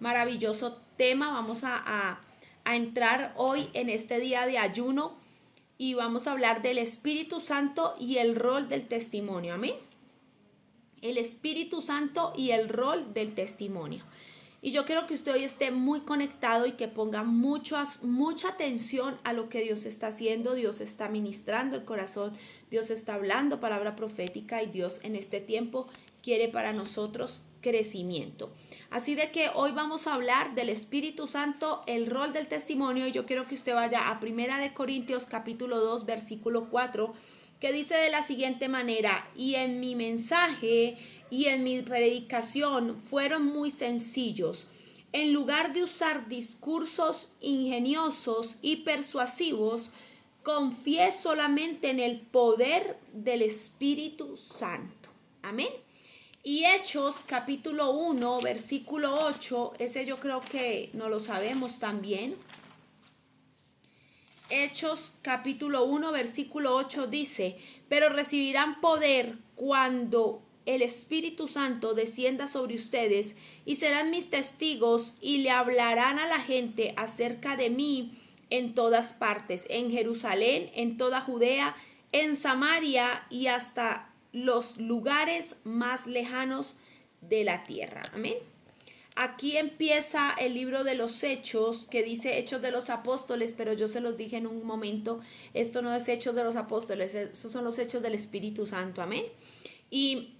Maravilloso tema. Vamos a entrar hoy en este día de ayuno y vamos a hablar del Espíritu Santo y el rol del testimonio. Amén. El Espíritu Santo y el rol del testimonio. Y yo quiero que usted hoy esté muy conectado y que ponga mucha atención a lo que Dios está haciendo. Dios está ministrando el corazón, Dios está hablando palabra profética y Dios en este tiempo quiere para nosotros crecimiento. Así de que hoy vamos a hablar del Espíritu Santo, el rol del testimonio, y yo quiero que usted vaya a 1 Corintios capítulo 2 versículo 4, que dice de la siguiente manera: y en mi mensaje y en mi predicación fueron muy sencillos. En lugar de usar discursos ingeniosos y persuasivos, confié solamente en el poder del Espíritu Santo. Amén. Y Hechos capítulo 1 versículo 8, ese yo creo que no lo sabemos también. Hechos capítulo 1 versículo 8 dice: pero recibirán poder cuando el Espíritu Santo descienda sobre ustedes, y serán mis testigos, y le hablarán a la gente acerca de mí en todas partes, en Jerusalén, en toda Judea, en Samaria y hasta los lugares más lejanos de la tierra. Amén. Aquí empieza el libro de los Hechos, que dice Hechos de los Apóstoles, pero yo se los dije en un momento, esto no es Hechos de los Apóstoles, estos son los Hechos del Espíritu Santo, amén. Y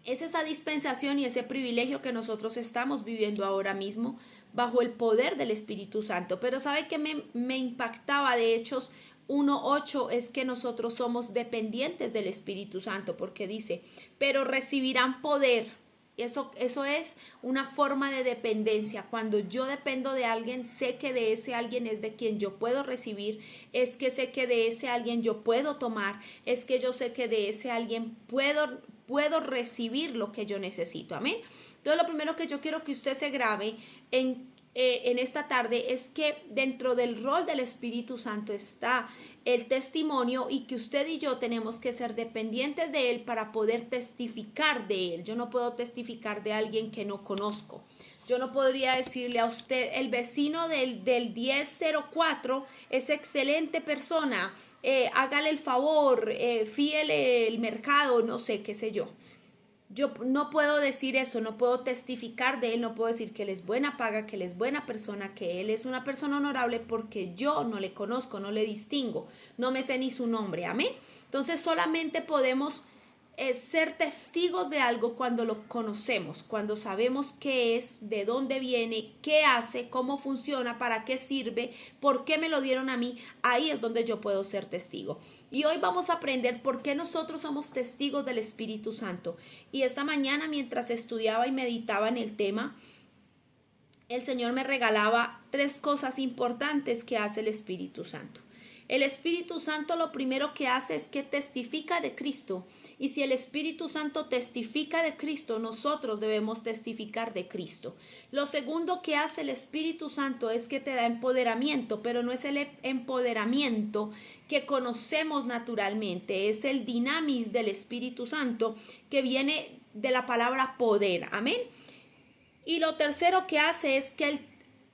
es esa dispensación y ese privilegio que nosotros estamos viviendo ahora mismo bajo el poder del Espíritu Santo. Pero ¿sabe qué me impactaba de Hechos 1:8? Es que nosotros somos dependientes del Espíritu Santo, porque dice, pero recibirán poder. Eso es una forma de dependencia. Cuando yo dependo de alguien, sé que de ese alguien es de quien yo puedo recibir, es que sé que de ese alguien yo puedo tomar, es que yo sé que de ese alguien puedo recibir lo que yo necesito. Amén. Entonces lo primero que yo quiero que usted se grabe en esta tarde es que dentro del rol del Espíritu Santo está el testimonio, y que usted y yo tenemos que ser dependientes de él para poder testificar de él. Yo no puedo testificar de alguien que no conozco. Yo no podría decirle a usted, el vecino del 1004 es excelente persona, hágale el favor, fíele el mercado, no sé, qué sé yo. Yo no puedo decir eso, no puedo testificar de él, no puedo decir que él es buena paga, que él es buena persona, que él es una persona honorable, porque yo no le conozco, no le distingo, no me sé ni su nombre, amén. Entonces solamente podemos ser testigos de algo cuando lo conocemos, cuando sabemos qué es, de dónde viene, qué hace, cómo funciona, para qué sirve, por qué me lo dieron a mí. Ahí es donde yo puedo ser testigo. Y hoy vamos a aprender por qué nosotros somos testigos del Espíritu Santo. Y esta mañana, mientras estudiaba y meditaba en el tema, el Señor me regalaba 3 cosas importantes que hace el Espíritu Santo. El Espíritu Santo lo primero que hace es que testifica de Cristo. Y si el Espíritu Santo testifica de Cristo, nosotros debemos testificar de Cristo. Lo segundo que hace el Espíritu Santo es que te da empoderamiento, pero no es el empoderamiento que conocemos naturalmente, es el dinamis del Espíritu Santo, que viene de la palabra poder. Amén. Y lo tercero que hace es que él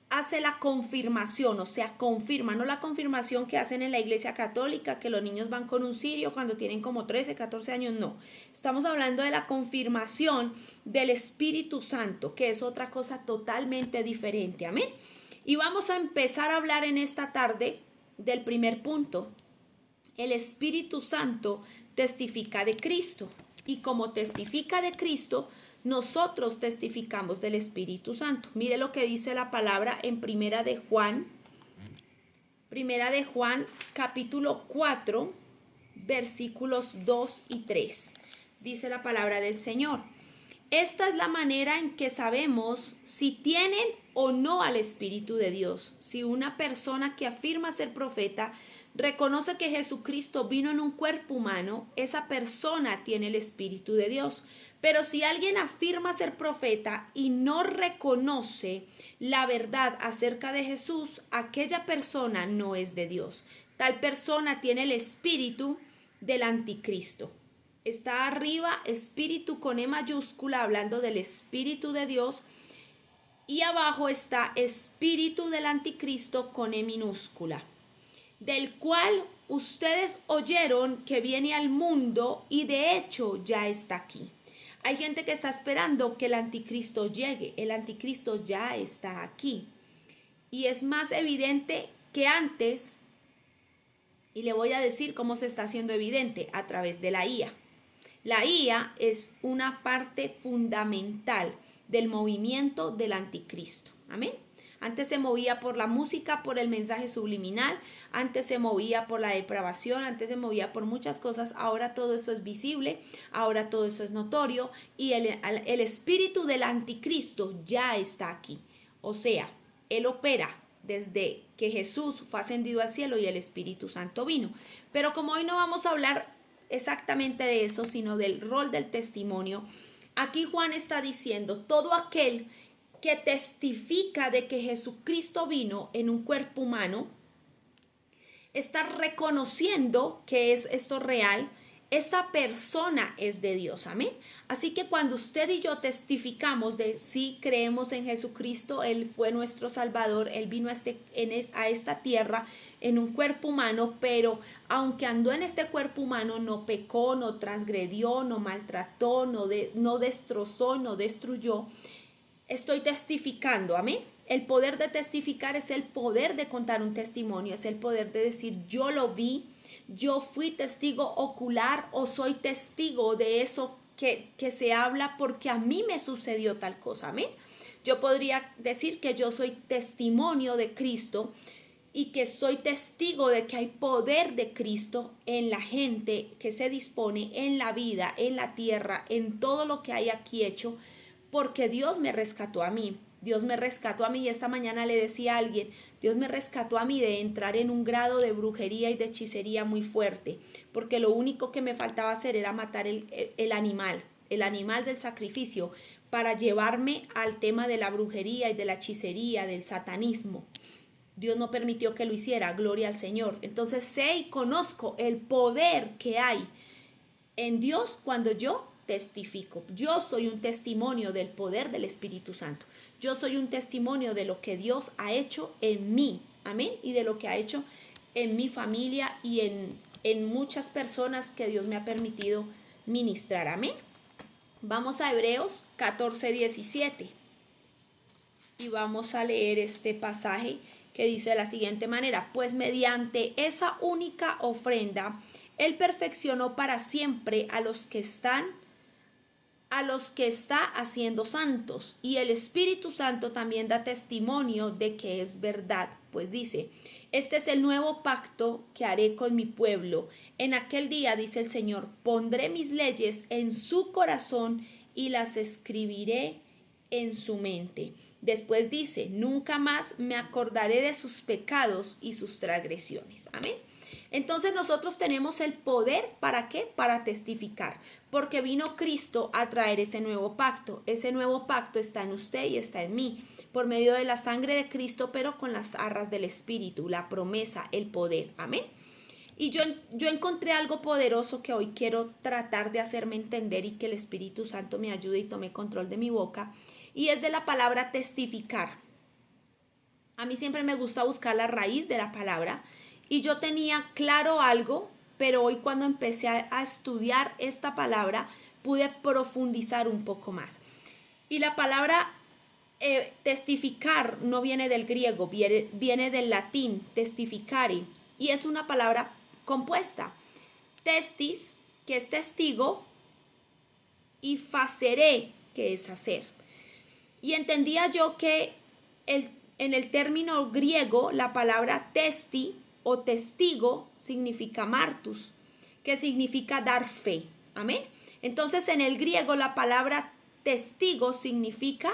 hace la confirmación, o sea, confirma, no la confirmación que hacen en la iglesia católica, que los niños van con un cirio cuando tienen como 13, 14 años, no. Estamos hablando de la confirmación del Espíritu Santo, que es otra cosa totalmente diferente, amén. Y vamos a empezar a hablar en esta tarde del primer punto. El Espíritu Santo testifica de Cristo, y como testifica de Cristo, nosotros testificamos del Espíritu Santo. Mire lo que dice la palabra en Primera de Juan capítulo 4 versículos 2 y 3. Dice la palabra del Señor: esta es la manera en que sabemos si tienen o no al Espíritu de Dios. Si una persona que afirma ser profeta reconoce que Jesucristo vino en un cuerpo humano, esa persona tiene el Espíritu de Dios. Pero si alguien afirma ser profeta y no reconoce la verdad acerca de Jesús, aquella persona no es de Dios. Tal persona tiene el espíritu del anticristo. Está arriba, espíritu con E mayúscula, hablando del Espíritu de Dios. abajo está espíritu del anticristo con E minúscula, del cual ustedes oyeron que viene al mundo y de hecho ya está aquí. Hay gente que está esperando que el anticristo llegue. El anticristo ya está aquí. Y es más evidente que antes. Y le voy a decir cómo se está haciendo evidente a través de la IA. La IA es una parte fundamental del movimiento del anticristo. Amén. Antes se movía por la música, por el mensaje subliminal, antes se movía por la depravación, antes se movía por muchas cosas. Ahora todo eso es visible, ahora todo eso es notorio y el espíritu del anticristo ya está aquí. O sea, él opera desde que Jesús fue ascendido al cielo y el Espíritu Santo vino. Pero como hoy no vamos a hablar exactamente de eso, sino del rol del testimonio, aquí Juan está diciendo, todo aquel que testifica de que Jesucristo vino en un cuerpo humano, está reconociendo que es esto real, esa persona es de Dios, amén. Así que cuando usted y yo testificamos de sí creemos en Jesucristo, Él fue nuestro Salvador, Él vino a esta tierra en un cuerpo humano, pero aunque andó en este cuerpo humano, no pecó, no transgredió, no maltrató, no destrozó, no destruyó. Estoy testificando, amén. El poder de testificar es el poder de contar un testimonio, es el poder de decir yo lo vi, yo fui testigo ocular o soy testigo de eso que se habla porque a mí me sucedió tal cosa, amén. Yo podría decir que yo soy testimonio de Cristo y que soy testigo de que hay poder de Cristo en la gente que se dispone, en la vida, en la tierra, en todo lo que hay aquí hecho, porque Dios me rescató a mí. Dios me rescató a mí y esta mañana le decía a alguien, Dios me rescató a mí de entrar en un grado de brujería y de hechicería muy fuerte, porque lo único que me faltaba hacer era matar el animal del sacrificio, para llevarme al tema de la brujería y de la hechicería, del satanismo. Dios no permitió que lo hiciera, gloria al Señor. Entonces sé y conozco el poder que hay en Dios cuando yo testifico. Yo soy un testimonio del poder del Espíritu Santo. Yo soy un testimonio de lo que Dios ha hecho en mí, amén, y de lo que ha hecho en mi familia y en muchas personas que Dios me ha permitido ministrar, amén. Vamos a Hebreos 14:17 y vamos a leer este pasaje que dice de la siguiente manera, pues mediante esa única ofrenda, Él perfeccionó para siempre a los que está haciendo santos, y el Espíritu Santo también da testimonio de que es verdad, pues dice, este es el nuevo pacto que haré con mi pueblo. En aquel día, dice el Señor, pondré mis leyes en su corazón y las escribiré en su mente. Después dice, nunca más me acordaré de sus pecados y sus transgresiones. Amén. Entonces nosotros tenemos el poder, ¿para qué? Para testificar, porque vino Cristo a traer ese nuevo pacto. Ese nuevo pacto está en usted y está en mí, por medio de la sangre de Cristo, pero con las arras del Espíritu, la promesa, el poder. Amén. Y yo encontré algo poderoso que hoy quiero tratar de hacerme entender y que el Espíritu Santo me ayude y tome control de mi boca. Y es de la palabra testificar. A mí siempre me gusta buscar la raíz de la palabra. Y yo tenía claro algo, pero hoy cuando empecé a estudiar esta palabra, pude profundizar un poco más. Y la palabra testificar no viene del griego, viene del latín, testificare. Y es una palabra compuesta. Testis, que es testigo, y facere, que es hacer. Y entendía yo que en el término griego la palabra testi o testigo significa martus, que significa dar fe. Amén. Entonces en el griego la palabra testigo significa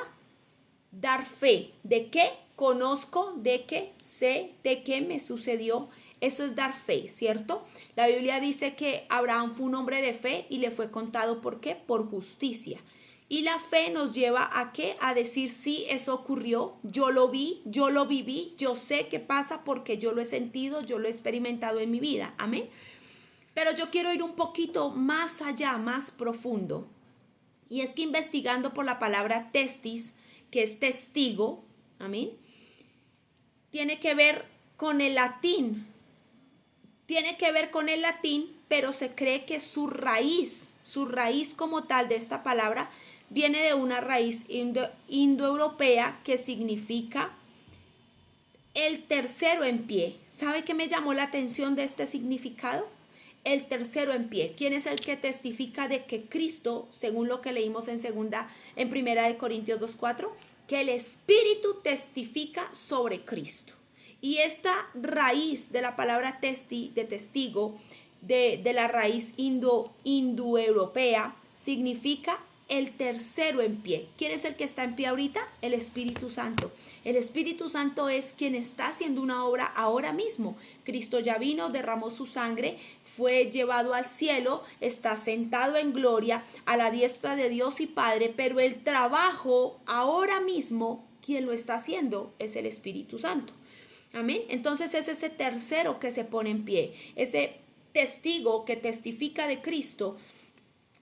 dar fe. ¿De qué? Conozco, de qué, sé, de qué me sucedió. Eso es dar fe, ¿cierto? La Biblia dice que Abraham fue un hombre de fe y le fue contado, ¿por qué? Por justicia. Y la fe nos lleva a ¿qué? A decir, sí, eso ocurrió, yo lo vi, yo lo viví, yo sé qué pasa porque yo lo he sentido, yo lo he experimentado en mi vida. Amén. Pero yo quiero ir un poquito más allá, más profundo. Y es que investigando por la palabra testis, que es testigo, amén, tiene que ver con el latín. Tiene que ver con el latín, pero se cree que su raíz como tal de esta palabra viene de una raíz indoeuropea que significa el tercero en pie. ¿Sabe qué me llamó la atención de este significado? El tercero en pie. ¿Quién es el que testifica de que Cristo, según lo que leímos en primera de Corintios 2:4, que el Espíritu testifica sobre Cristo? Y esta raíz de la palabra de testigo, de la raíz indoeuropea, significa el tercero en pie. ¿Quién es el que está en pie ahorita? El Espíritu Santo. El Espíritu Santo es quien está haciendo una obra ahora mismo. Cristo ya vino, derramó su sangre, fue llevado al cielo, está sentado en gloria a la diestra de Dios y Padre, pero el trabajo ahora mismo, quien lo está haciendo es el Espíritu Santo. Amén. Entonces es ese tercero que se pone en pie, ese testigo que testifica de Cristo,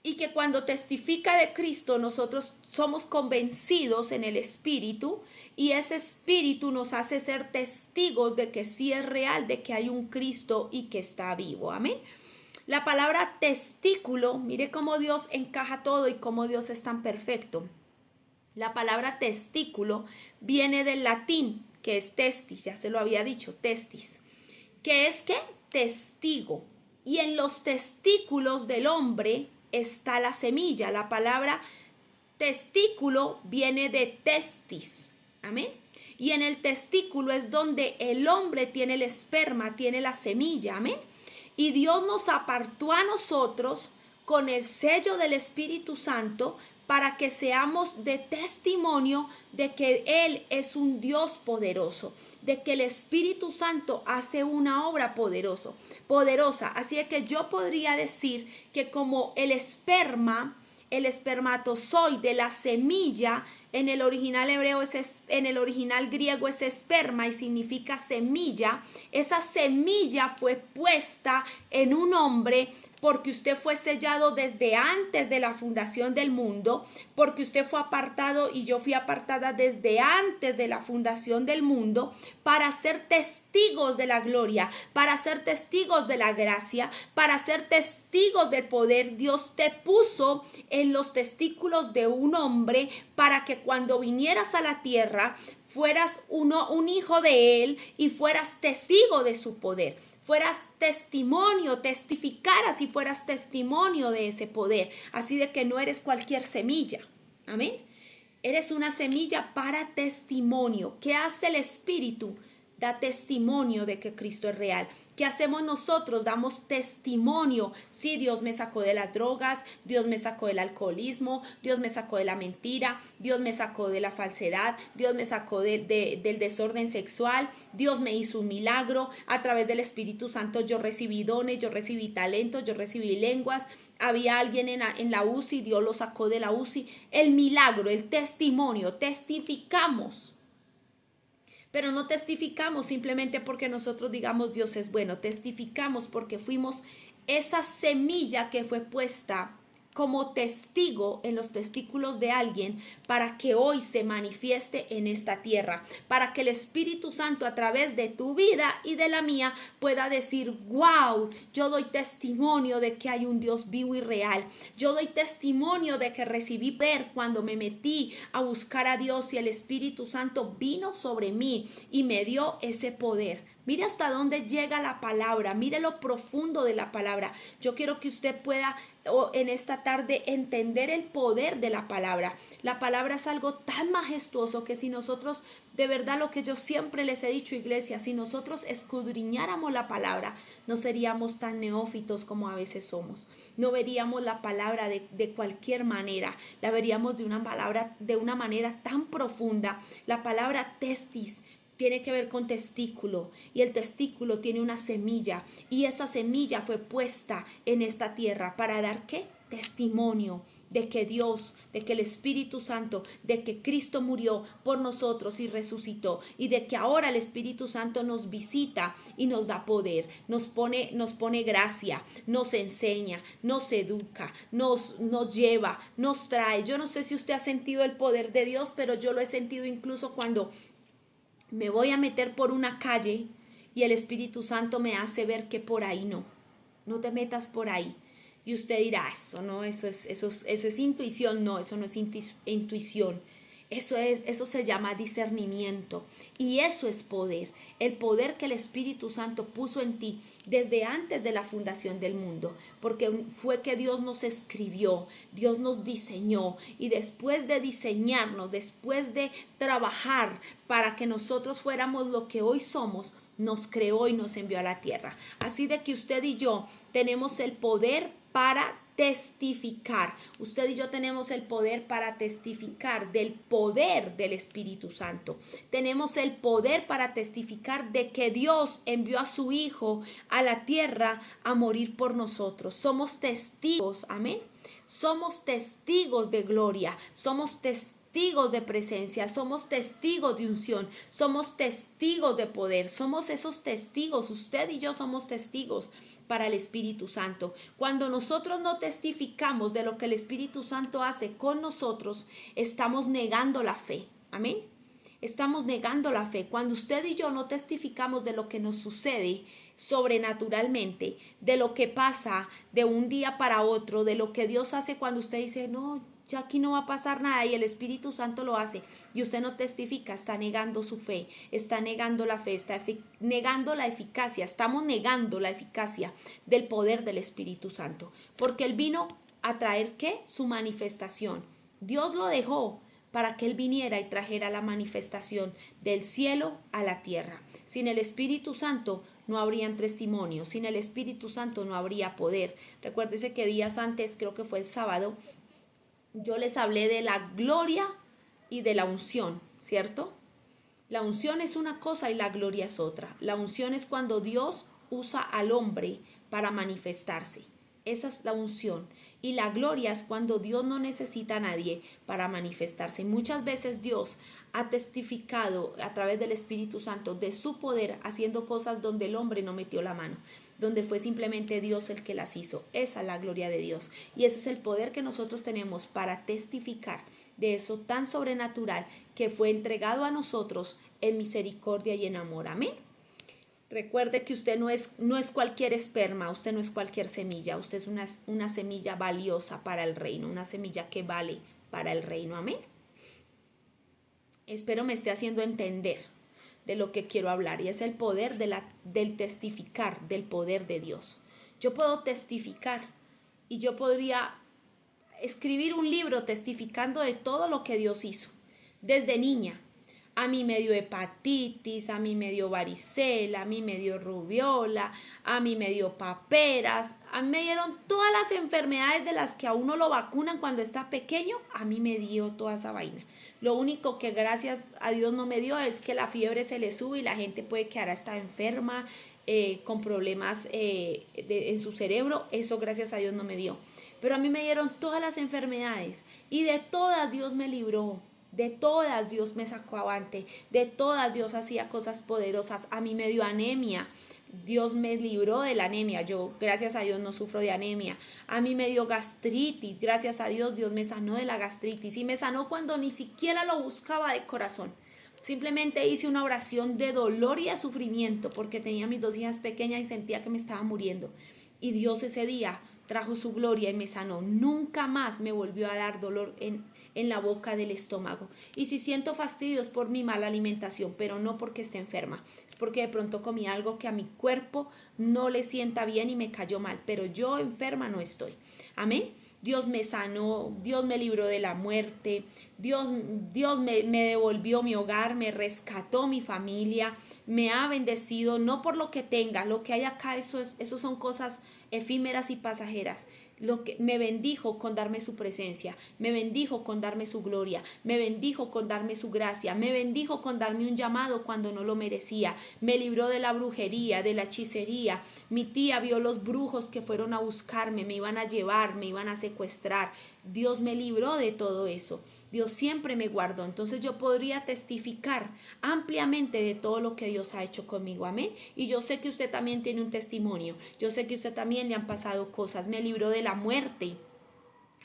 y que cuando testifica de Cristo nosotros somos convencidos en el Espíritu, y ese Espíritu nos hace ser testigos de que sí es real, de que hay un Cristo y que está vivo. Amén. La palabra testículo, mire cómo Dios encaja todo y cómo Dios es tan perfecto. La palabra testículo viene del latín, que es testis, ya se lo había dicho, testis, que es ¿qué? Testigo. Y en los testículos del hombre está la semilla. La palabra testículo viene de testis. Amén. Y en el testículo es donde el hombre tiene el esperma, tiene la semilla. Amén. Y Dios nos apartó a nosotros con el sello del Espíritu Santo para que seamos de testimonio de que Él es un Dios poderoso, de que el Espíritu Santo hace una obra poderosa. Así es que yo podría decir que como el esperma, el espermatozoide, la semilla, en el original hebreo, en el original griego es esperma y significa semilla. Esa semilla fue puesta en un hombre porque usted fue sellado desde antes de la fundación del mundo, porque usted fue apartado y yo fui apartada desde antes de la fundación del mundo, para ser testigos de la gloria, para ser testigos de la gracia, para ser testigos del poder. Dios te puso en los testículos de un hombre para que cuando vinieras a la tierra fueras un hijo de él y fueras testigo de su poder. Fueras testimonio, testificaras y fueras testimonio de ese poder. Así de que no eres cualquier semilla. Amén. Eres una semilla para testimonio. ¿Qué hace el Espíritu? Da testimonio de que Cristo es real. ¿Qué hacemos nosotros? Damos testimonio. Sí, Dios me sacó de las drogas, Dios me sacó del alcoholismo, Dios me sacó de la mentira, Dios me sacó de la falsedad, Dios me sacó del desorden sexual, Dios me hizo un milagro. A través del Espíritu Santo yo recibí dones, yo recibí talentos, yo recibí lenguas. Había alguien en la UCI, Dios lo sacó de la UCI. El milagro, el testimonio, testificamos. Pero no testificamos simplemente porque nosotros digamos Dios es bueno. Testificamos porque fuimos esa semilla que fue puesta como testigo en los testículos de alguien para que hoy se manifieste en esta tierra, para que el Espíritu Santo a través de tu vida y de la mía pueda decir, wow, yo doy testimonio de que hay un Dios vivo y real. Yo doy testimonio de que recibí poder cuando me metí a buscar a Dios y el Espíritu Santo vino sobre mí y me dio ese poder. Mire hasta dónde llega la palabra, mire lo profundo de la palabra. Yo quiero que usted pueda en esta tarde entender el poder de la palabra. La palabra es algo tan majestuoso que si nosotros, de verdad lo que yo siempre les he dicho, iglesia, si nosotros escudriñáramos la palabra, no seríamos tan neófitos como a veces somos. No veríamos la palabra de cualquier manera, la veríamos de una manera tan profunda. La palabra testis tiene que ver con testículo y el testículo tiene una semilla y esa semilla fue puesta en esta tierra para dar ¿qué? Testimonio de que Dios, de que el Espíritu Santo, de que Cristo murió por nosotros y resucitó, y de que ahora el Espíritu Santo nos visita y nos da poder, nos pone gracia, nos enseña, nos educa, nos lleva, nos trae. Yo no sé si usted ha sentido el poder de Dios, pero yo lo he sentido incluso cuando me voy a meter por una calle y el Espíritu Santo me hace ver que por ahí no te metas por ahí. Y usted dirá, eso no, eso es intuición. No, eso no es intuición. Eso se llama discernimiento. Y eso es poder. El poder que el Espíritu Santo puso en ti desde antes de la fundación del mundo. Porque fue que Dios nos escribió, Dios nos diseñó. Y después de diseñarnos, después de trabajar para que nosotros fuéramos lo que hoy somos, nos creó y nos envió a la tierra. Así de que usted y yo tenemos el poder para testificar. Usted y yo tenemos el poder para testificar del poder del Espíritu Santo. Tenemos el poder para testificar de que Dios envió a su Hijo a la tierra a morir por nosotros. Somos testigos, amén. Somos testigos de gloria, somos testigos de presencia, somos testigos de unción, somos testigos de poder, somos esos testigos. Usted y yo somos testigos para el Espíritu Santo. Cuando nosotros no testificamos de lo que el Espíritu Santo hace con nosotros, estamos negando la fe. Amén. Estamos negando la fe. Cuando usted y yo no testificamos de lo que nos sucede sobrenaturalmente, de lo que pasa de un día para otro, de lo que Dios hace cuando usted dice, no, ya aquí no va a pasar nada, y el Espíritu Santo lo hace, y usted no testifica, está negando su fe, está negando la fe, está negando la eficacia, estamos negando la eficacia del poder del Espíritu Santo, porque Él vino a traer, ¿qué? Su manifestación. Dios lo dejó para que Él viniera y trajera la manifestación del cielo a la tierra. Sin el Espíritu Santo no habrían testimonios, sin el Espíritu Santo no habría poder. Recuérdese que días antes, creo que fue el sábado, yo les hablé de la gloria y de la unción, ¿cierto? La unción es una cosa y la gloria es otra. La unción es cuando Dios usa al hombre para manifestarse. Esa es la unción. Y la gloria es cuando Dios no necesita a nadie para manifestarse. Muchas veces Dios ha testificado a través del Espíritu Santo de su poder haciendo cosas donde el hombre no metió la mano, donde fue simplemente Dios el que las hizo. Esa es la gloria de Dios. Y ese es el poder que nosotros tenemos para testificar de eso tan sobrenatural que fue entregado a nosotros en misericordia y en amor. Amén. Recuerde que usted no es cualquier esperma, usted no es cualquier semilla, usted es una semilla valiosa para el reino, una semilla que vale para el reino. Amén. Espero me esté haciendo entender de lo que quiero hablar, y es el poder del testificar, del poder de Dios. Yo puedo testificar y yo podría escribir un libro testificando de todo lo que Dios hizo. Desde niña, a mí me dio hepatitis, a mí me dio varicela, a mí me dio rubiola, a mí me dio paperas, a mí me dieron todas las enfermedades de las que a uno lo vacunan cuando está pequeño, a mí me dio toda esa vaina. Lo único que gracias a Dios no me dio es que la fiebre se le sube y la gente puede quedar hasta enferma, con problemas en su cerebro. Eso gracias a Dios no me dio. Pero a mí me dieron todas las enfermedades y de todas Dios me libró. De todas Dios me sacó avante, de todas Dios hacía cosas poderosas. A mí me dio anemia, Dios me libró de la anemia. Yo, gracias a Dios, no sufro de anemia. A mí me dio gastritis, gracias a Dios, Dios me sanó de la gastritis. Y me sanó cuando ni siquiera lo buscaba de corazón. Simplemente hice una oración de dolor y de sufrimiento porque tenía mis 2 hijas pequeñas y sentía que me estaba muriendo. Y Dios ese día trajo su gloria y me sanó. Nunca más me volvió a dar dolor en la boca del estómago. Y si siento fastidio es por mi mala alimentación, pero no porque esté enferma. Es porque de pronto comí algo que a mi cuerpo no le sienta bien y me cayó mal, pero yo enferma no estoy. Amén. Dios me sanó, Dios me libró de la muerte, Dios me devolvió mi hogar, me rescató mi familia, me ha bendecido, no por lo que tenga, lo que hay acá, eso son cosas efímeras y pasajeras. Lo que me bendijo con darme su presencia, me bendijo con darme su gloria, me bendijo con darme su gracia, me bendijo con darme un llamado cuando no lo merecía, me libró de la brujería, de la hechicería. Mi tía vio los brujos que fueron a buscarme, me iban a llevar, me iban a secuestrar. Dios me libró de todo eso. Dios siempre me guardó. Entonces yo podría testificar ampliamente de todo lo que Dios ha hecho conmigo. Amén. Y yo sé que usted también tiene un testimonio. Yo sé que usted también le han pasado cosas. Me libró de la muerte.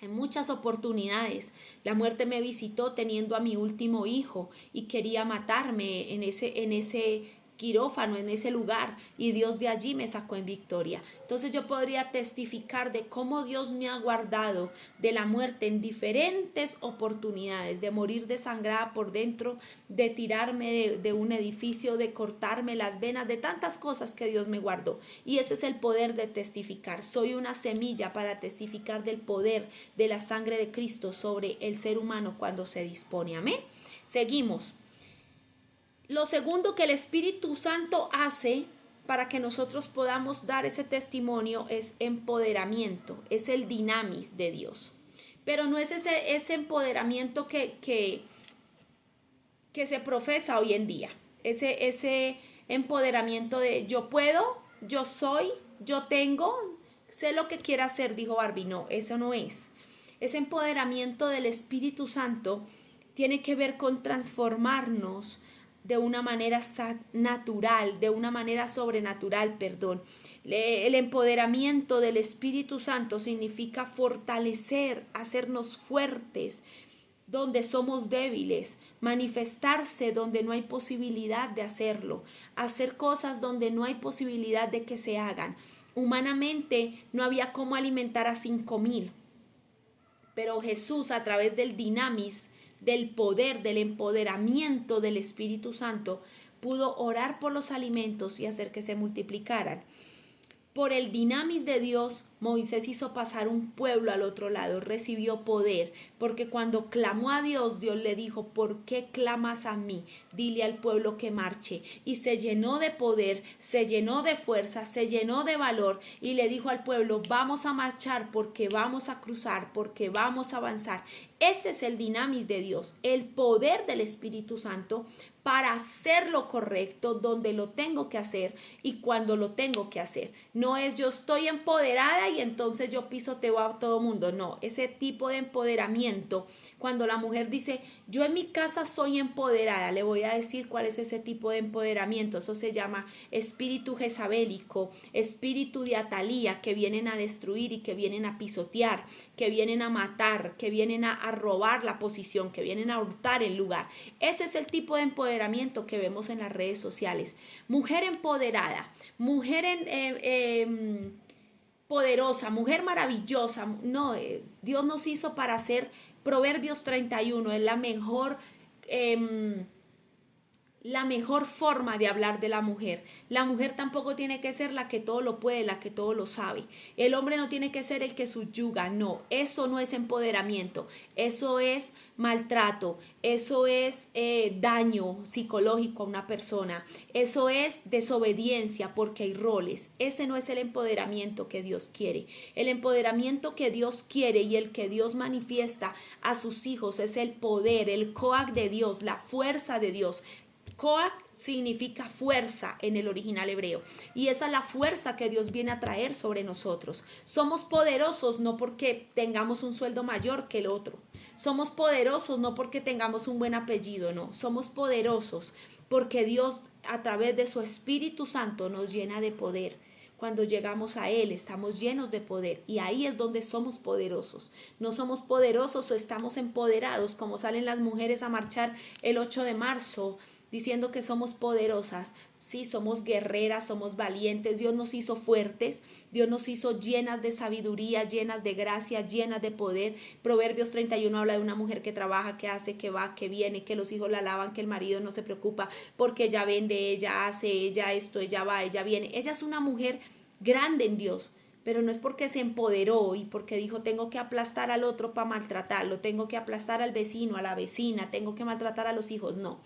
En muchas oportunidades la muerte me visitó teniendo a mi último hijo y quería matarme en ese quirófano, en ese lugar, y Dios de allí me sacó en victoria. Entonces yo podría testificar de cómo Dios me ha guardado de la muerte en diferentes oportunidades, de morir desangrada por dentro, de tirarme de un edificio, de cortarme las venas, de tantas cosas que Dios me guardó. Y ese es el poder de testificar. Soy una semilla para testificar del poder de la sangre de Cristo sobre el ser humano cuando se dispone. Amén. Seguimos. Lo segundo que el Espíritu Santo hace para que nosotros podamos dar ese testimonio es empoderamiento, es el dinamis de Dios. Pero no es ese empoderamiento que se profesa hoy en día, ese empoderamiento de yo puedo, yo soy, yo tengo, sé lo que quiera hacer, dijo Barbie. No, eso no es. Ese empoderamiento del Espíritu Santo tiene que ver con transformarnos de una manera natural, de una manera sobrenatural, perdón. El empoderamiento del Espíritu Santo significa fortalecer, hacernos fuertes donde somos débiles, manifestarse donde no hay posibilidad de hacerlo, hacer cosas donde no hay posibilidad de que se hagan. Humanamente no había cómo alimentar a 5,000, pero Jesús, a través del dinamis, del poder, del empoderamiento del Espíritu Santo, pudo orar por los alimentos y hacer que se multiplicaran. Por el dinamis de Dios, Moisés hizo pasar un pueblo al otro lado, recibió poder, porque cuando clamó a Dios, Dios le dijo: ¿por qué clamas a mí? Dile al pueblo que marche. Y se llenó de poder, se llenó de fuerza, se llenó de valor, y le dijo al pueblo: vamos a marchar porque vamos a cruzar, porque vamos a avanzar. Ese es el dinamis de Dios, el poder del Espíritu Santo para hacer lo correcto donde lo tengo que hacer y cuando lo tengo que hacer. No es yo estoy empoderada y entonces yo pisoteo a todo mundo. No, ese tipo de empoderamiento, cuando la mujer dice yo en mi casa soy empoderada, le voy a decir cuál es ese tipo de empoderamiento. Eso se llama espíritu jezabélico, espíritu de Atalía, que vienen a destruir y que vienen a pisotear, que vienen a matar, que vienen a robar la posición, que vienen a hurtar el lugar. Ese es el tipo de empoderamiento que vemos en las redes sociales. Mujer empoderada, mujer poderosa, mujer maravillosa. No, Dios nos hizo para hacer Proverbios 31, es la mejor forma de hablar de la mujer. La mujer tampoco tiene que ser la que todo lo puede, la que todo lo sabe. El hombre no tiene que ser el que subyuga. No, eso no es empoderamiento. Eso es maltrato. Eso es daño psicológico a una persona. Eso es desobediencia porque hay roles. Ese no es el empoderamiento que Dios quiere. El empoderamiento que Dios quiere y el que Dios manifiesta a sus hijos es el poder, el coac de Dios, la fuerza de Dios. Coac significa fuerza en el original hebreo, y esa es la fuerza que Dios viene a traer sobre nosotros. Somos poderosos no porque tengamos un sueldo mayor que el otro. Somos poderosos no porque tengamos un buen apellido, no. Somos poderosos porque Dios, a través de su Espíritu Santo, nos llena de poder. Cuando llegamos a Él estamos llenos de poder, y ahí es donde somos poderosos. No somos poderosos o estamos empoderados como salen las mujeres a marchar el 8 de marzo diciendo que somos poderosas. Sí, somos guerreras, somos valientes. Dios nos hizo fuertes, Dios nos hizo llenas de sabiduría, llenas de gracia, llenas de poder. Proverbios 31 habla de una mujer que trabaja, que hace, que va, que viene, que los hijos la alaban, que el marido no se preocupa porque ella vende, ella hace, ella esto, ella va, ella viene. Ella es una mujer grande en Dios, pero no es porque se empoderó y porque dijo tengo que aplastar al otro para maltratarlo, tengo que aplastar al vecino, a la vecina, tengo que maltratar a los hijos. No,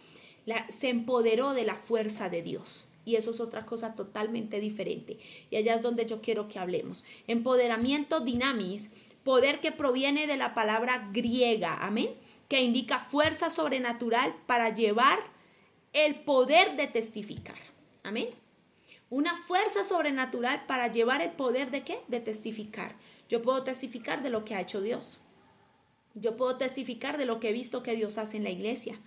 se empoderó de la fuerza de Dios. Y eso es otra cosa totalmente diferente. Y allá es donde yo quiero que hablemos. Empoderamiento, dinamis, poder que proviene de la palabra griega, amén, que indica fuerza sobrenatural para llevar el poder de testificar, amén. Una fuerza sobrenatural para llevar el poder de ¿qué? De testificar. Yo puedo testificar de lo que ha hecho Dios. Yo puedo testificar de lo que he visto que Dios hace en la iglesia.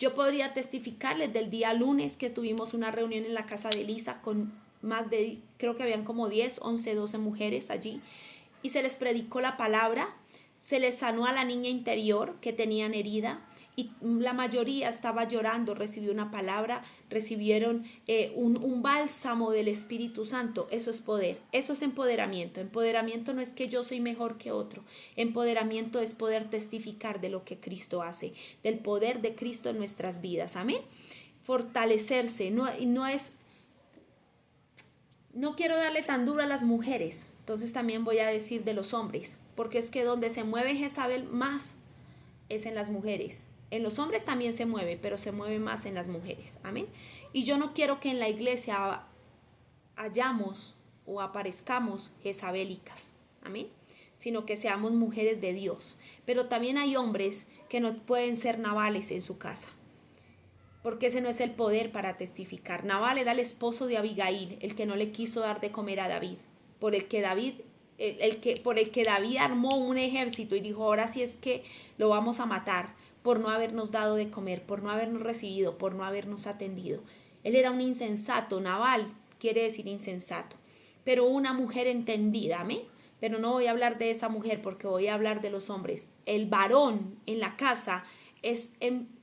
Yo podría testificarles del día lunes que tuvimos una reunión en la casa de Elisa con más de, creo que habían como 10, 11, 12 mujeres allí, y se les predicó la palabra, se les sanó a la niña interior que tenían herida, y la mayoría estaba llorando, recibió una palabra, recibieron un bálsamo del Espíritu Santo. Eso es poder, eso es empoderamiento. Empoderamiento no es que yo soy mejor que otro, empoderamiento es poder testificar de lo que Cristo hace, del poder de Cristo en nuestras vidas, amén. Fortalecerse, no quiero darle tan duro a las mujeres, entonces también voy a decir de los hombres, porque es que donde se mueve Jezabel más es en las mujeres. En los hombres también se mueve, pero se mueve más en las mujeres. Amén. Y yo no quiero que en la iglesia hayamos o aparezcamos jezabélicas. Amén. Sino que seamos mujeres de Dios. Pero también hay hombres que no pueden ser Nabales en su casa, porque ese no es el poder para testificar. Nabal era el esposo de Abigail, el que no le quiso dar de comer a David, por el que David armó un ejército y dijo, ahora sí es que lo vamos a matar, por no habernos dado de comer, por no habernos recibido, por no habernos atendido. Él era un insensato. Nabal quiere decir insensato, pero una mujer entendida, amén. Pero no voy a hablar de esa mujer porque voy a hablar de los hombres. El varón en la casa,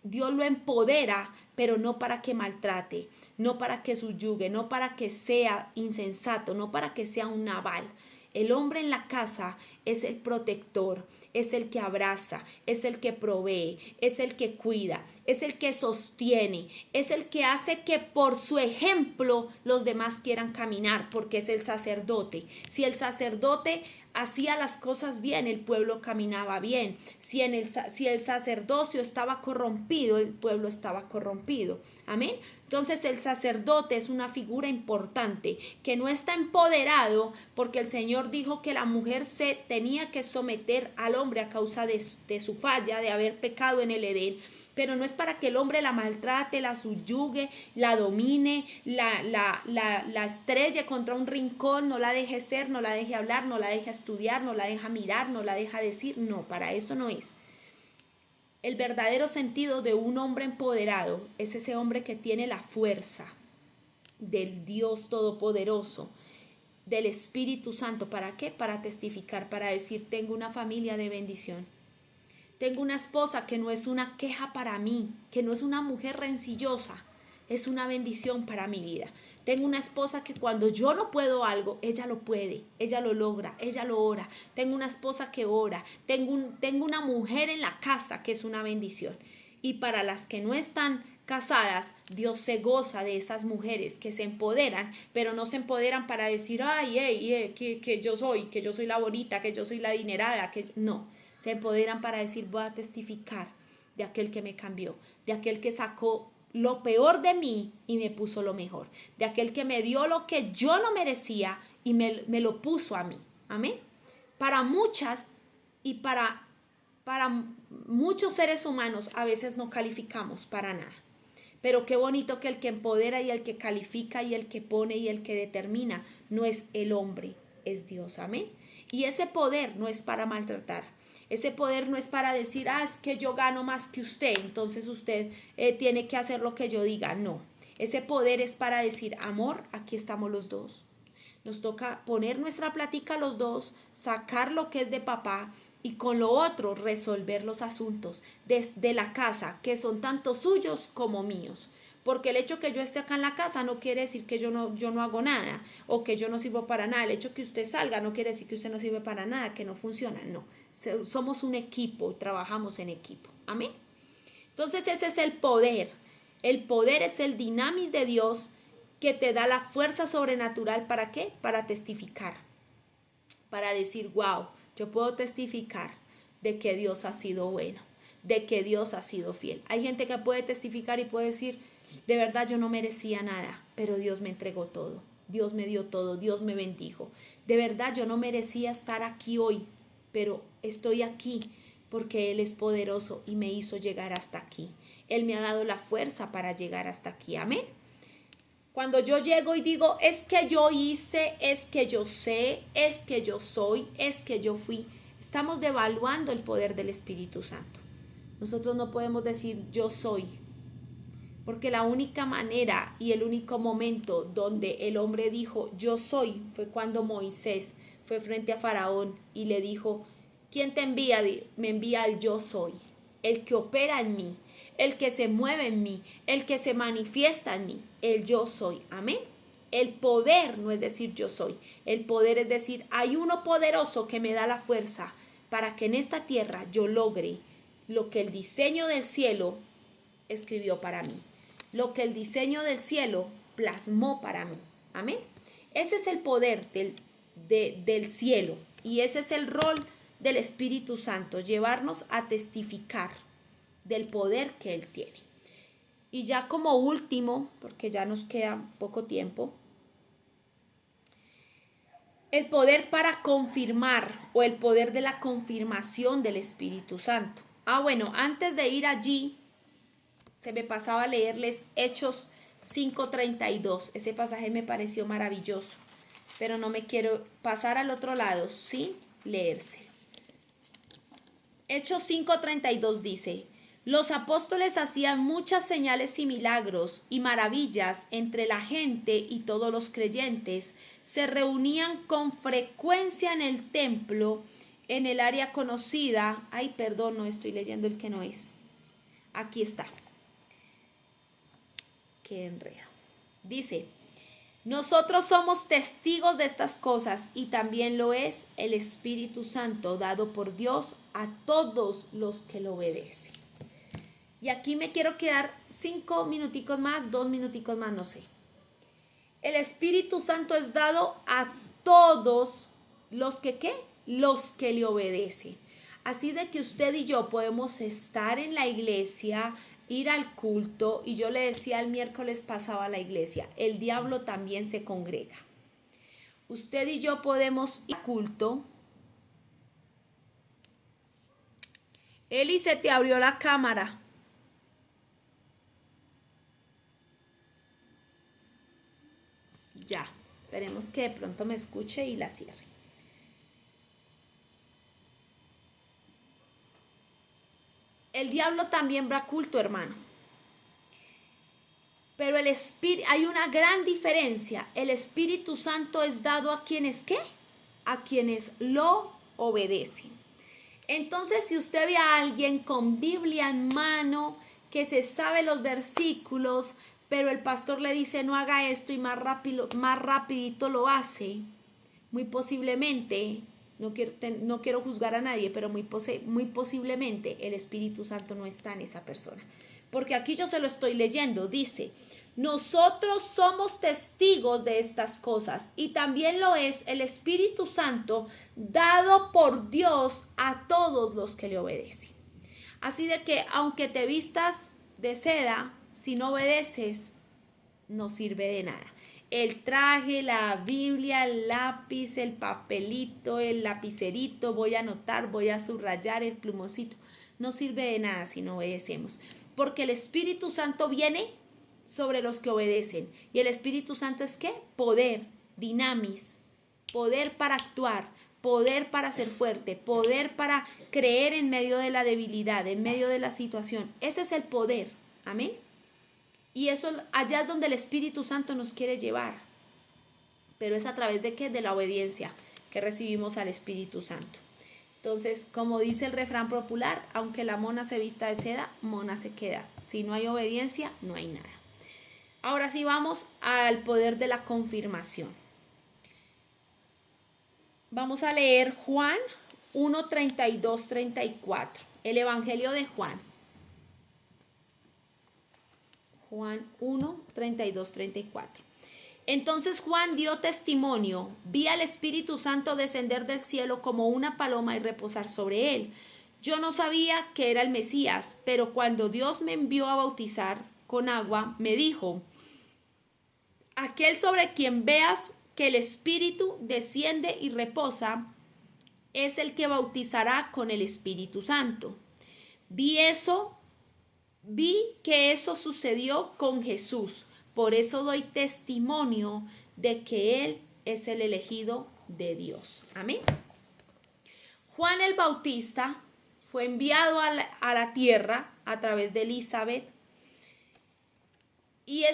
Dios lo empodera, pero no para que maltrate, no para que subyugue, no para que sea insensato, no para que sea un Nabal. El hombre en la casa es el protector, es el que abraza, es el que provee, es el que cuida, es el que sostiene, es el que hace que por su ejemplo los demás quieran caminar, porque es el sacerdote. Si el sacerdote hacía las cosas bien, el pueblo caminaba bien. Si el sacerdocio estaba corrompido, el pueblo estaba corrompido. Amén. Entonces el sacerdote es una figura importante que no está empoderado, porque el Señor dijo que la mujer se tenía que someter al hombre a causa de su falla, de haber pecado en el Edén. Pero no es para que el hombre la maltrate, la subyugue, la domine, la estrelle contra un rincón, no la deje ser, no la deje hablar, no la deje estudiar, no la deja mirar, no la deja decir. No, para eso no es. El verdadero sentido de un hombre empoderado es ese hombre que tiene la fuerza del Dios Todopoderoso, del Espíritu Santo. ¿Para qué? Para testificar, para decir, tengo una familia de bendición. Tengo una esposa que no es una queja para mí, que no es una mujer rencillosa, es una bendición para mi vida. Tengo una esposa que cuando yo no puedo algo, ella lo puede, ella lo logra, ella lo ora. Tengo una esposa que ora, tengo una mujer en la casa que es una bendición. Y para las que no están casadas, Dios se goza de esas mujeres que se empoderan, pero no se empoderan para decir, ay, que yo soy la bonita, que yo soy la adinerada, que no. Se empoderan para decir, voy a testificar de aquel que me cambió, de aquel que sacó lo peor de mí y me puso lo mejor, de aquel que me dio lo que yo no merecía y me lo puso a mí. Amén. Para muchas y para muchos seres humanos a veces no calificamos para nada. Pero qué bonito que el que empodera y el que califica y el que pone y el que determina no es el hombre, es Dios. Amén. Y ese poder no es para maltratar. Ese poder no es para decir, es que yo gano más que usted, entonces usted tiene que hacer lo que yo diga. No, ese poder es para decir, amor, aquí estamos los dos. Nos toca poner nuestra plática los dos, sacar lo que es de papá y con lo otro resolver los asuntos de la casa, que son tanto suyos como míos. Porque el hecho que yo esté acá en la casa no quiere decir que yo no hago nada o que yo no sirvo para nada. El hecho que usted salga no quiere decir que usted no sirve para nada, que no funciona. No, somos un equipo, trabajamos en equipo. Amén. Entonces ese es el poder. El poder es el dinamis de Dios que te da la fuerza sobrenatural. ¿Para qué? Para testificar. Para decir, wow, yo puedo testificar de que Dios ha sido bueno, de que Dios ha sido fiel. Hay gente que puede testificar y puede decir, de verdad yo no merecía nada, pero Dios me entregó todo, Dios me dio todo, Dios me bendijo. De verdad yo no merecía estar aquí hoy, pero estoy aquí porque Él es poderoso y me hizo llegar hasta aquí. Él me ha dado la fuerza para llegar hasta aquí. Amén. Cuando yo llego y digo, es que yo hice, es que yo sé, es que yo soy, es que yo fui, estamos devaluando el poder del Espíritu Santo. Nosotros no podemos decir yo soy, porque la única manera y el único momento donde el hombre dijo yo soy fue cuando Moisés fue frente a Faraón y le dijo, ¿quién te envía? Me envía el yo soy, el que opera en mí, el que se mueve en mí, el que se manifiesta en mí, el yo soy. Amén. El poder no es decir yo soy, el poder es decir hay uno poderoso que me da la fuerza para que en esta tierra yo logre lo que el diseño del cielo escribió para mí, lo que el diseño del cielo plasmó para mí. Amén. Ese es el poder del cielo y ese es el rol del Espíritu Santo, llevarnos a testificar del poder que Él tiene. Y ya como último, porque ya nos queda poco tiempo, el poder para confirmar o el poder de la confirmación del Espíritu Santo. Bueno, antes de ir allí, se me pasaba a leerles Hechos 5:32. Ese pasaje me pareció maravilloso, pero no me quiero pasar al otro lado sin leérselo. Hechos 5:32 dice, los apóstoles hacían muchas señales y milagros y maravillas entre la gente y todos los creyentes se reunían con frecuencia en el templo en el área conocida. Ay, perdón, no estoy leyendo el que no es. Aquí está. Qué enredo. Dice, nosotros somos testigos de estas cosas y también lo es el Espíritu Santo dado por Dios a todos los que lo obedecen. Y aquí me quiero quedar 5 minuticos más, 2 minuticos más, no sé. El Espíritu Santo es dado a todos los que, ¿qué? Los que le obedecen. Así de que usted y yo podemos estar en la iglesia, ir al culto, y yo le decía el miércoles pasado a la iglesia, el diablo también se congrega. Usted y yo podemos ir al culto. Eli, se te abrió la cámara. Ya, esperemos que de pronto me escuche y la cierre. El diablo también va a culto, hermano. Pero el Espíritu, hay una gran diferencia. El Espíritu Santo es dado a quienes, ¿qué? A quienes lo obedecen. Entonces, si usted ve a alguien con Biblia en mano, que se sabe los versículos, pero el pastor le dice no haga esto y más rapidito lo hace, muy posiblemente, no quiero juzgar a nadie, pero muy posiblemente el Espíritu Santo no está en esa persona. Porque aquí yo se lo estoy leyendo, dice, nosotros somos testigos de estas cosas y también lo es el Espíritu Santo dado por Dios a todos los que le obedecen. Así de que aunque te vistas de seda, si no obedeces, no sirve de nada. El traje, la Biblia, el lápiz, el papelito, el lapicerito, voy a anotar, voy a subrayar, el plumoncito, no sirve de nada si no obedecemos. Porque el Espíritu Santo viene sobre los que obedecen. ¿Y el Espíritu Santo es qué? Poder, dinamis, poder para actuar, poder para ser fuerte, poder para creer en medio de la debilidad, en medio de la situación. Ese es el poder. Amén. Y eso allá es donde el Espíritu Santo nos quiere llevar. Pero es a través de ¿qué? De la obediencia que recibimos al Espíritu Santo. Entonces, como dice el refrán popular, aunque la mona se vista de seda, mona se queda. Si no hay obediencia, no hay nada. Ahora sí vamos al poder de la confirmación. Vamos a leer Juan 1:32-34. El Evangelio de Juan. Juan 1:32-34. Entonces Juan dio testimonio, vi al Espíritu Santo descender del cielo como una paloma y reposar sobre él. Yo no sabía que era el Mesías, pero cuando Dios me envió a bautizar con agua, me dijo, aquel sobre quien veas que el Espíritu desciende y reposa, es el que bautizará con el Espíritu Santo. Vi que eso sucedió con Jesús. Por eso doy testimonio de que Él es el elegido de Dios. Amén. Juan el Bautista fue enviado a la tierra a través de Elizabeth. Y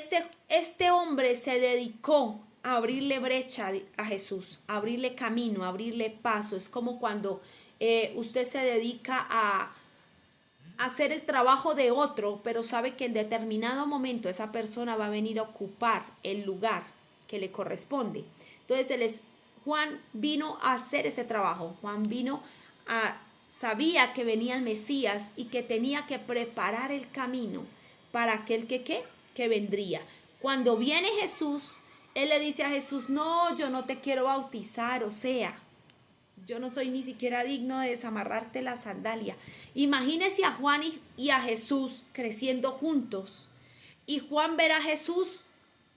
este hombre se dedicó a abrirle brecha a Jesús, a abrirle camino, a abrirle paso. Es como cuando usted se dedica a hacer el trabajo de otro, pero sabe que en determinado momento esa persona va a venir a ocupar el lugar que le corresponde. Entonces Juan vino a hacer ese trabajo. Juan sabía que venía el Mesías y que tenía que preparar el camino para aquel que vendría. Cuando viene Jesús, él le dice a Jesús: no, yo no te quiero bautizar, o sea, yo no soy ni siquiera digno de desamarrarte la sandalia. Imagínese a Juan y a Jesús creciendo juntos. Y Juan verá a Jesús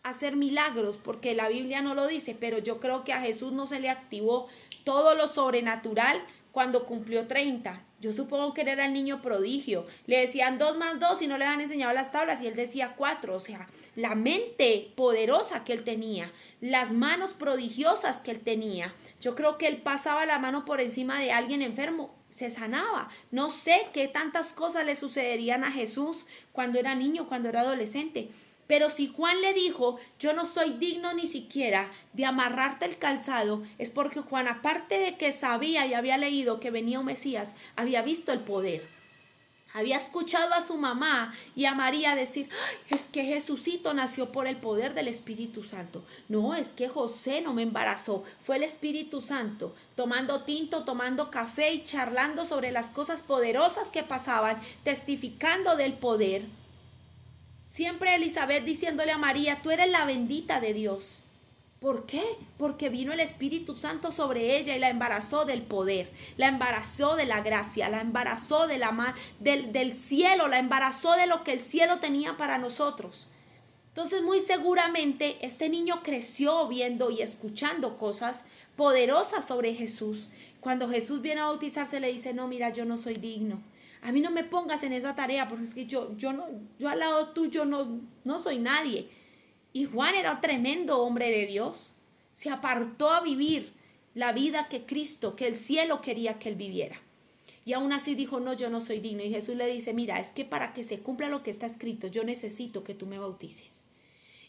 hacer milagros, porque la Biblia no lo dice, pero yo creo que a Jesús no se le activó todo lo sobrenatural cuando cumplió 30. Yo supongo que él era el niño prodigio. Le decían 2 más 2 y no le han enseñado las tablas y él decía 4. O sea, la mente poderosa que él tenía, las manos prodigiosas que él tenía. Yo creo que él pasaba la mano por encima de alguien enfermo, se sanaba. No sé qué tantas cosas le sucederían a Jesús cuando era niño, cuando era adolescente. Pero si Juan le dijo: yo no soy digno ni siquiera de amarrarte el calzado, es porque Juan, aparte de que sabía y había leído que venía un Mesías, había visto el poder. Había escuchado a su mamá y a María decir: ¡ay, es que Jesucito nació por el poder del Espíritu Santo! No, es que José no me embarazó, fue el Espíritu Santo, tomando tinto, tomando café y charlando sobre las cosas poderosas que pasaban, testificando del poder. Siempre Elizabeth diciéndole a María: tú eres la bendita de Dios. ¿Por qué? Porque vino el Espíritu Santo sobre ella y la embarazó del poder, la embarazó de la gracia, la embarazó del cielo, la embarazó de lo que el cielo tenía para nosotros. Entonces, muy seguramente este niño creció viendo y escuchando cosas poderosas sobre Jesús. Cuando Jesús viene a bautizarse, le dice: no, mira, yo no soy digno. A mí no me pongas en esa tarea, porque es que yo al lado tuyo no soy nadie. Y Juan era un tremendo hombre de Dios. Se apartó a vivir la vida que Cristo, que el cielo quería que él viviera. Y aún así dijo: no, yo no soy digno. Y Jesús le dice: mira, es que para que se cumpla lo que está escrito, yo necesito que tú me bautices.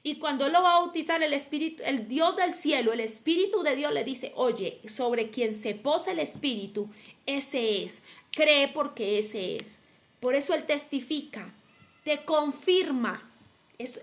Y cuando él lo va a bautizar, el Dios del cielo, el Espíritu de Dios le dice: oye, sobre quien se posa el Espíritu, ese es. Cree porque ese es. Por eso él testifica, te confirma.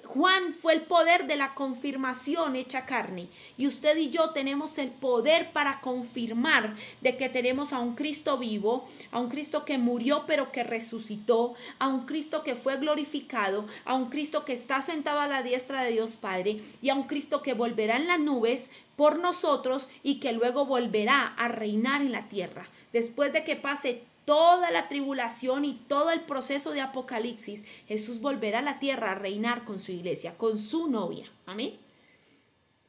Juan fue el poder de la confirmación hecha carne. Y usted y yo tenemos el poder para confirmar de que tenemos a un Cristo vivo, a un Cristo que murió pero que resucitó, a un Cristo que fue glorificado, a un Cristo que está sentado a la diestra de Dios Padre y a un Cristo que volverá en las nubes por nosotros y que luego volverá a reinar en la tierra. Después de que pase toda la tribulación y todo el proceso de Apocalipsis, Jesús volverá a la tierra a reinar con su iglesia, con su novia. Amén.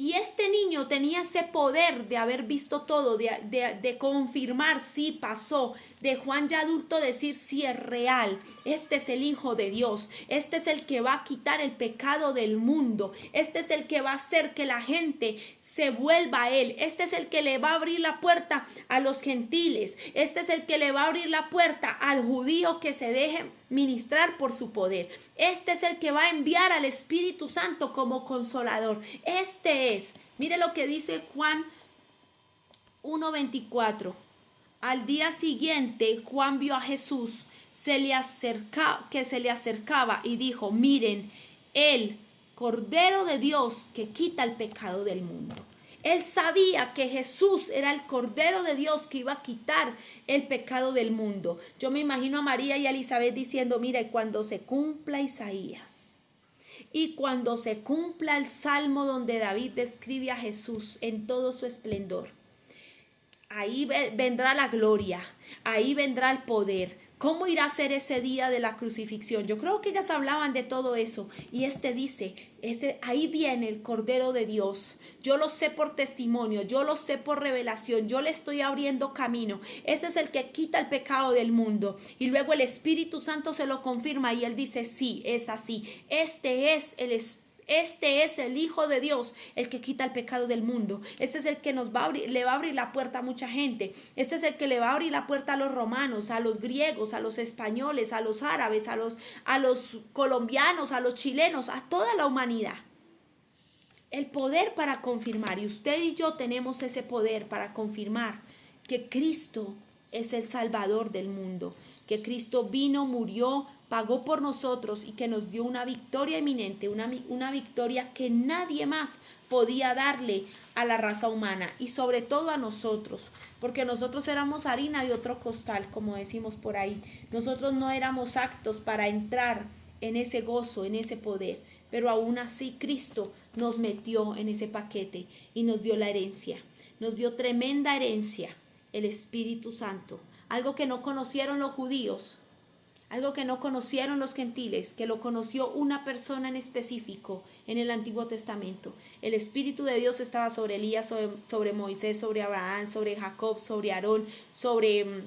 Y este niño tenía ese poder de haber visto todo, de confirmar si pasó, de Juan ya adulto decir si es real. Este es el Hijo de Dios, este es el que va a quitar el pecado del mundo, este es el que va a hacer que la gente se vuelva a él, este es el que le va a abrir la puerta a los gentiles, este es el que le va a abrir la puerta al judío que se deje ministrar por su poder. Este es el que va a enviar al Espíritu Santo como consolador. Este es. Mire lo que dice Juan 1:24. Al día siguiente Juan vio a Jesús que se le acercaba y dijo: miren, el Cordero de Dios que quita el pecado del mundo. Él sabía que Jesús era el Cordero de Dios que iba a quitar el pecado del mundo. Yo me imagino a María y a Elizabeth diciendo: mira, y cuando se cumpla Isaías, y cuando se cumpla el Salmo donde David describe a Jesús en todo su esplendor, ahí vendrá la gloria, ahí vendrá el poder. ¿Cómo irá a ser ese día de la crucifixión? Yo creo que ellas hablaban de todo eso. Y dice, ahí viene el Cordero de Dios. Yo lo sé por testimonio, yo lo sé por revelación, yo le estoy abriendo camino. Ese es el que quita el pecado del mundo. Y luego el Espíritu Santo se lo confirma y él dice: sí, es así. Este es Este es el Hijo de Dios, el que quita el pecado del mundo. Este es el que le va a abrir la puerta a mucha gente. Este es el que le va a abrir la puerta a los romanos, a los griegos, a los españoles, a los árabes, a los colombianos, a los chilenos, a toda la humanidad. El poder para confirmar, y usted y yo tenemos ese poder para confirmar que Cristo es el Salvador del mundo, que Cristo vino, murió, pagó por nosotros y que nos dio una victoria eminente, una victoria que nadie más podía darle a la raza humana y sobre todo a nosotros, porque nosotros éramos harina de otro costal, como decimos por ahí. Nosotros no éramos aptos para entrar en ese gozo, en ese poder, pero aún así Cristo nos metió en ese paquete y nos dio la herencia, nos dio tremenda herencia, el Espíritu Santo, algo que no conocieron los judíos, algo que no conocieron los gentiles, que lo conoció una persona en específico en el Antiguo Testamento. El Espíritu de Dios estaba sobre Elías, sobre Moisés, sobre Abraham, sobre Jacob, sobre Aarón, sobre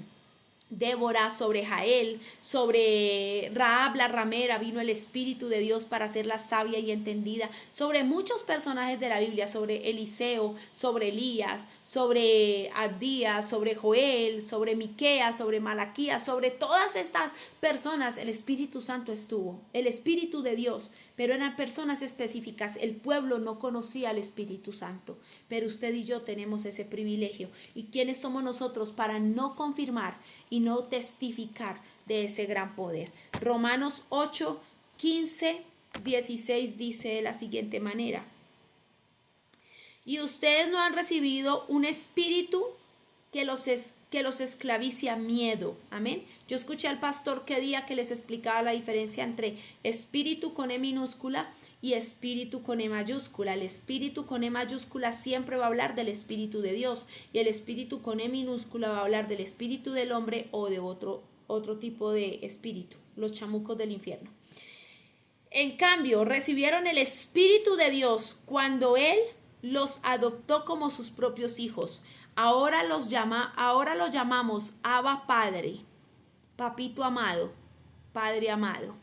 Débora, sobre Jael, sobre Rahab la ramera, vino el Espíritu de Dios para hacerla sabia y entendida, sobre muchos personajes de la Biblia, sobre Eliseo, sobre Elías, sobre Abdías, sobre Joel, sobre Miqueas, sobre Malaquías, sobre todas estas personas el Espíritu Santo estuvo, el Espíritu de Dios, pero eran personas específicas. El pueblo no conocía al Espíritu Santo, pero usted y yo tenemos ese privilegio. ¿Y quiénes somos nosotros para no confirmar y no testificar de ese gran poder? Romanos 8, 15, 16 dice de la siguiente manera: y ustedes no han recibido un espíritu que los esclavice a miedo. Amén. Yo escuché al pastor que día que les explicaba la diferencia entre espíritu con E minúscula y espíritu con E mayúscula. El espíritu con E mayúscula siempre va a hablar del Espíritu de Dios, y el espíritu con E minúscula va a hablar del espíritu del hombre o de otro tipo de espíritu, los chamucos del infierno. En cambio, recibieron el Espíritu de Dios cuando Él los adoptó como sus propios hijos. Ahora lo llamamos Abba Padre, Papito amado, Padre amado.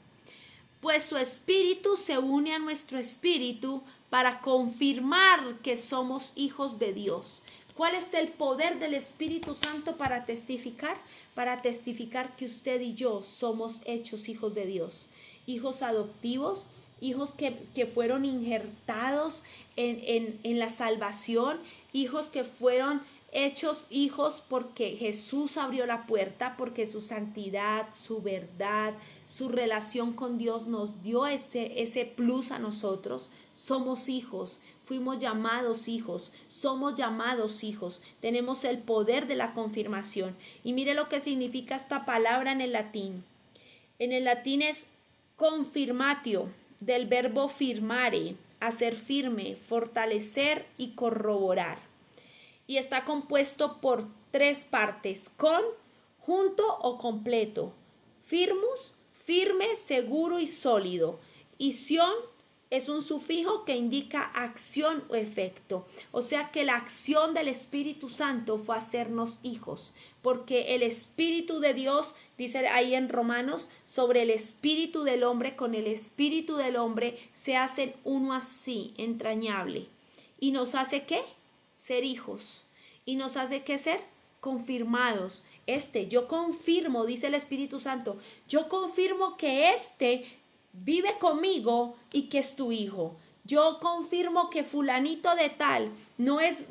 Pues su espíritu se une a nuestro espíritu para confirmar que somos hijos de Dios. ¿Cuál es el poder del Espíritu Santo para testificar? Para testificar que usted y yo somos hechos hijos de Dios, hijos adoptivos, hijos que fueron injertados en la salvación, hijos que fueron hechos hijos porque Jesús abrió la puerta, porque su santidad, su verdad, su relación con Dios nos dio ese plus a nosotros. Somos hijos, fuimos llamados hijos, somos llamados hijos, tenemos el poder de la confirmación. Y mire lo que significa esta palabra en el latín. En el latín es confirmatio, del verbo firmare, hacer firme, fortalecer y corroborar. Y está compuesto por tres partes: con, junto o completo, firmus, firme, seguro y sólido, y sion es un sufijo que indica acción o efecto. O sea que la acción del Espíritu Santo fue hacernos hijos, porque el Espíritu de Dios, dice ahí en Romanos, sobre el espíritu del hombre, con el espíritu del hombre se hacen uno así, entrañable. ¿Y nos hace qué? Ser hijos. ¿Y nos hace qué ser? Confirmados. Yo confirmo, dice el Espíritu Santo, yo confirmo que vive conmigo y que es tu hijo. Yo confirmo que fulanito de tal no es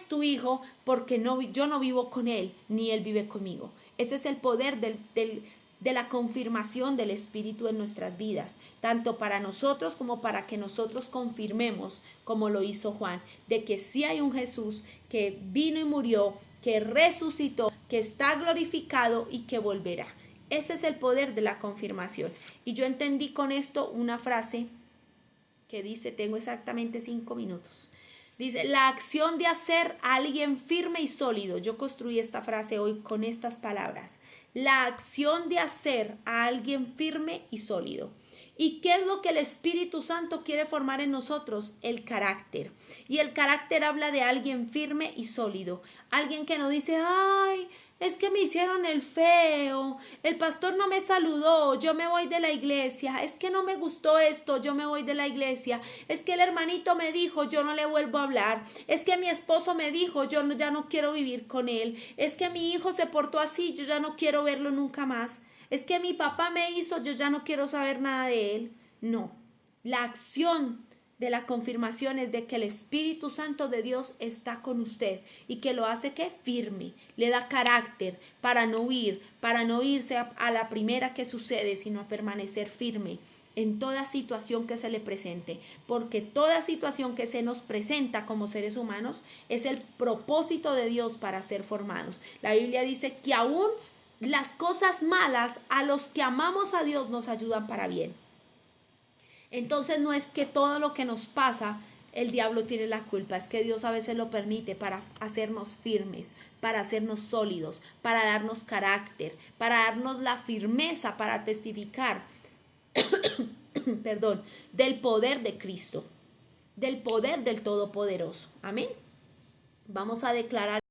tu hijo porque yo no vivo con él, ni él vive conmigo. Ese es el poder de la confirmación del Espíritu en nuestras vidas, tanto para nosotros como para que nosotros confirmemos, como lo hizo Juan, de que sí hay un Jesús que vino y murió, que resucitó, que está glorificado y que volverá. Ese es el poder de la confirmación. Y yo entendí con esto una frase que dice, tengo exactamente 5 minutos. Dice, la acción de hacer a alguien firme y sólido. Yo construí esta frase hoy con estas palabras. La acción de hacer a alguien firme y sólido. ¿Y qué es lo que el Espíritu Santo quiere formar en nosotros? El carácter. Y el carácter habla de alguien firme y sólido. Alguien que no dice, ay, es que me hicieron el feo, el pastor no me saludó, yo me voy de la iglesia, es que no me gustó esto, yo me voy de la iglesia, es que el hermanito me dijo, yo no le vuelvo a hablar, es que mi esposo me dijo, yo ya no quiero vivir con él, es que mi hijo se portó así, yo ya no quiero verlo nunca más, es que mi papá me hizo, yo ya no quiero saber nada de él. No, la acción de la confirmación es de que el Espíritu Santo de Dios está con usted y que lo hace que firme, le da carácter para no huir, para no irse a la primera que sucede, sino a permanecer firme en toda situación que se le presente, porque toda situación que se nos presenta como seres humanos es el propósito de Dios para ser formados. La Biblia dice que aún las cosas malas a los que amamos a Dios nos ayudan para bien. Entonces no es que todo lo que nos pasa el diablo tiene la culpa, es que Dios a veces lo permite para hacernos firmes, para hacernos sólidos, para darnos carácter, para darnos la firmeza para testificar, perdón, del poder de Cristo, del poder del Todopoderoso. Amén. Vamos a declarar